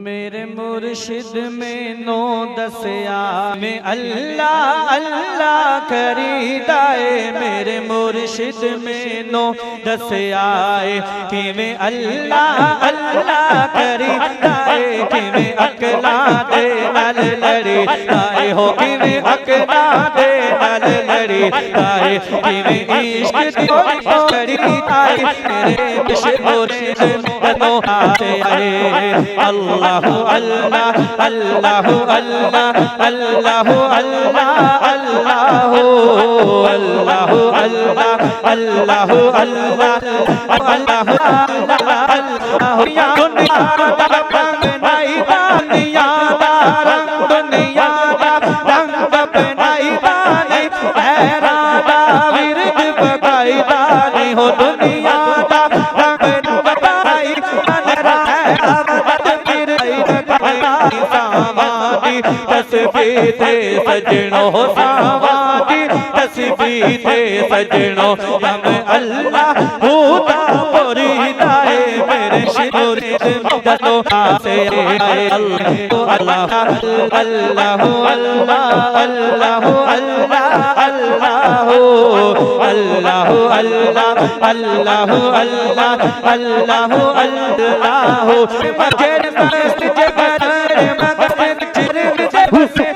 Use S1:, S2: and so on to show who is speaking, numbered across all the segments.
S1: मेरे मुर्शिद में नो दसिया में अल्लाह अल्लाह करीदाए। मेरे मुर्शिद में नो दसियाए कि मैं अल्लाह अल्लाह करीदाए। कि मैं अकला दे नल लड़ी आए हो। कि मैं अकला दे नल लड़ी आए। कि मैं इश्क को करीदाए। मेरे मुर्शिद में नो आए। अल्लाह अल्लाह अल्लाह अल्लाह अल्लाह अल्लाह अल्लाह अल्लाह अल्लाह अल्लाह अल्लाह अल्लाह या दुनिया दा रंग नहीं दुनिया दा रंग दुनिया दा रंग बनाई दानी हैरा दा विरद बगाई दानी हो। दुनिया दा रंग बनाई सावादी तस्बीह थे सजनों सावादी तस्बीह थे सजनों हम अल्लाह खुदा मुरीदाए। मेरे मुर्शिद दलो से आए अल्लाह अल्लाह अल्लाह अल्लाह अल्लाह अल्लाह अल्लाह अल्लाह अल्लाह अल्लाह अल्लाह अल्लाह मगर मस्त जगर मगर चिर बसे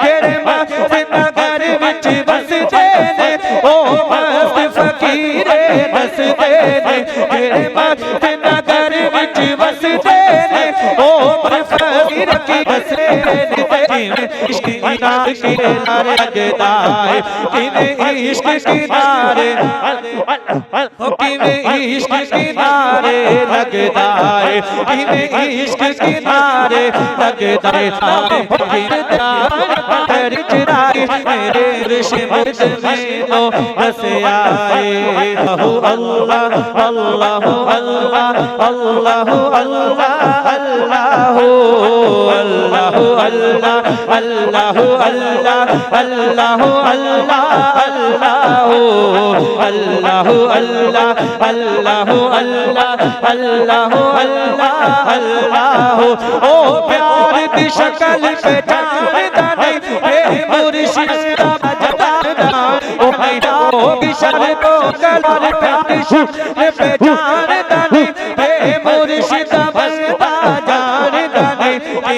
S1: जेड़े मस्त नगर विच बसदे ने ओ मस्त फकीरे बसदे ने। जेड़े मस्त नगर विच बसदे ने ओ मस्त फकीर की बसदे ने। इश्क की नारे लगदा है कि इश्क की नारे इश्क की नारे लगदा है कि इश्क की नारे लगदा है। कर चराई मेरे मुर्शिद में नो दसियाए। अल्लाह अल्लाह अल्लाह अल्लाह अल्लाह अल्लाह अल्लाह अल्लाह अल्लाह अल्लाह अल्लाह अल्लाह अल्लाह अल्लाह अल्लाह अल्लाह अल्लाह ओ प्यार दी शक्ल पहचानदा नहीं हे मुर्शिद दा जदाना ओ मैना ओ बिशर को कलर प्यार शक्ल पहचानदा नहीं हे मुर्शिद बंदा जानदा नहीं।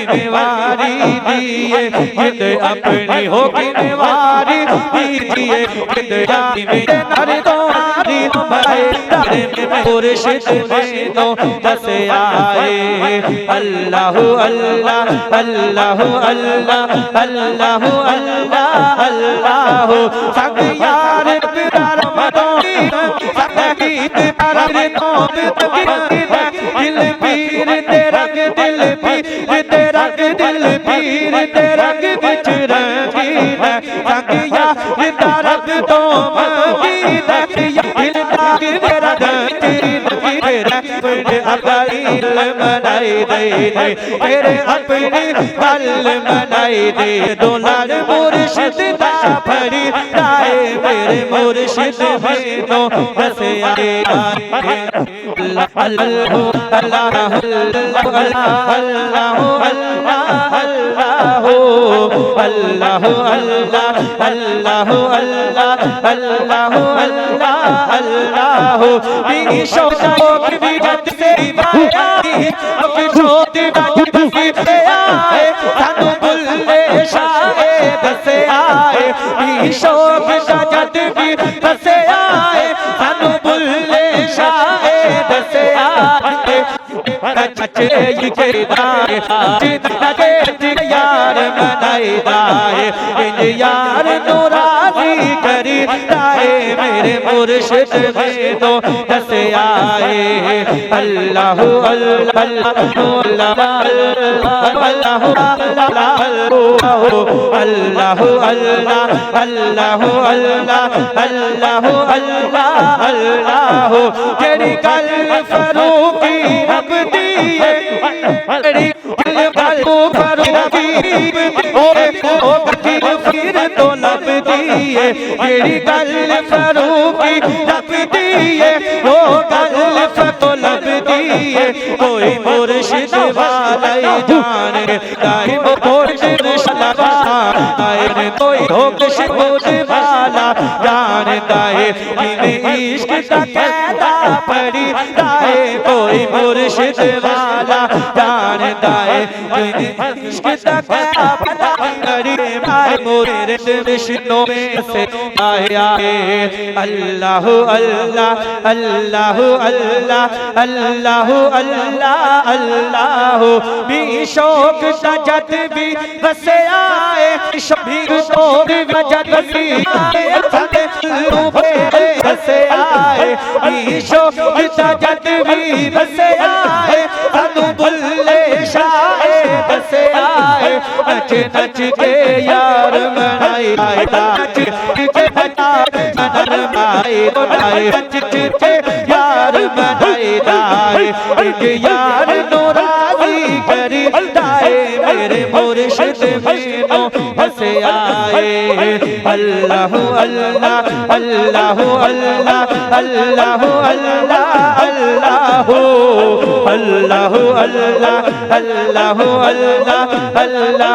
S1: कि वारी दिए जिद अपनी हो कि वारी दिए जिद जाती में नर तो आरी भाई तेरे मुर्शिद में नो दसियाए। अल्लाह अल्लाह अल्लाह अल्लाह अल्लाह अल्लाह अल्लाह संग यार प्यार मदोनी संग गीत पर तो दिल पीर ते रंग दिल पीर ते रंग दिल पीर ते रंग विच रंगीन संग यार रब तो मंगीन दिल दाग मेरा रंगीन अपने अकाईल मनाई दे तेरे अपनी गल मनाई दे। दुलार मुर्शिद दा फड़ी लाए मेरे मुर्शिद में नो दसियाए। अल्लाह अल्लाह अल्लाह अल्लाह अल्लाह अल्लाह अल्लाह अल्लाह अल्लाह अल्लाह भी शौक भी जत से आया अब जोत बसी आए सानू बुल्ले शाहे दसे आए। भी शौक जत भी दसे आए सानू बुल्ले शाहे दसे आए। चचे के दाए जितना के यार मनाई दाए इन यार नूरानी करी दाए मेरे मुर्शिद में नो दसियाए। अल्लाह अल्लाह अल्लाह अल्लाह अल्लाह अल्लाह अल्लाह अल्लाह अल्लाह तेरी गल फरूकी रब दी तेरी गल फरूकी ओ फकीर फिर तो लब दिए तेरी गल फरूकी रब दिए ओ गल तो लब दिए कोई मुर्शिद वाले जाने दाए मुर्शिद शलवा दाए कोई होश मुझ वाला जान दाए बिन इश्क का कहता पड़ी दाए कोई मुर्शिद वाला जान दाए बिन इश्क का कहता पड़ी दाए मुर्शिद विष्णु में से आया अल्लाह अल्लाह अल्लाह अल्लाह अल्लाह अल्लाह अल्लाह भी शौक सजद भी बसे आए भी शौक सजद भी बसे आए भी शौक सजद भी बसे आए तनु बुल्ले शाए बसे आए नच नच के यार मनाई नच के मनर माए नच के यार मनाई दाए एक यार नूरानी करी दाए मेरे मुर्शिद मीनो हंसे आए अल्लाह अल्लाह अल्लाह अल्लाह अल्लाह अल्लाह अल्लाह अल्लाह अल्लाह अल्लाह अल्लाह अल्लाह